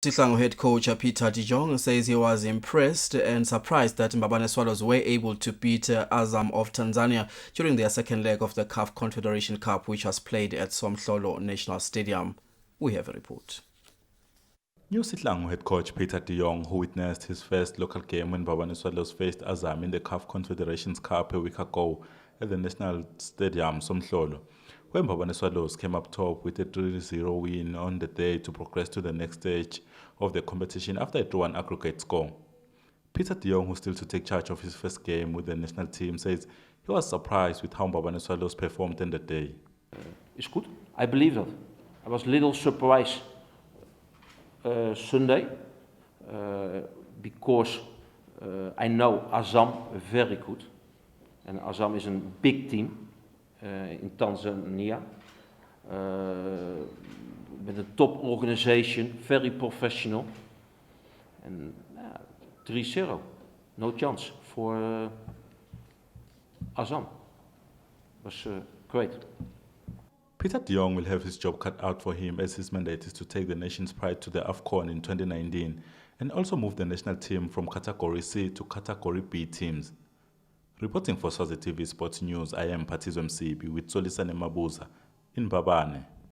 Sihlangu head coach Peter de Jong says he was impressed and surprised that Mbabane Swallows were able to beat Azam of Tanzania during their second leg of the CAF Confederation Cup, which was played at Somhlolo National Stadium. We have a report. New Sihlangu head coach Peter de Jong, who witnessed his first local game when Mbabane Swallows faced Azam in the CAF Confederations Cup a week ago at the National Stadium Somhlolo, where Mbabane Swallows came up top with a 3-0 win on the day to progress to the next stage of the competition after a 2-1 aggregate score. Peter de Jong, who's still to take charge of his first game with the national team, says he was surprised with how Mbabane Swallows performed in the day. Is good. I believe that. I was a little surprised Sunday because I know Azam very good, and Azam is a big team in Tanzania with a top organization, very professional, and 3-0, no chance for Azam. Was great. Peter de Jong will have his job cut out for him as his mandate is to take the nation's pride to the AFCON in 2019 and also move the national team from Category C to Category B teams. Reporting for Swazi TV Sports News, I am Patizwe Msibi with Solisane Mabuza in Mbabane.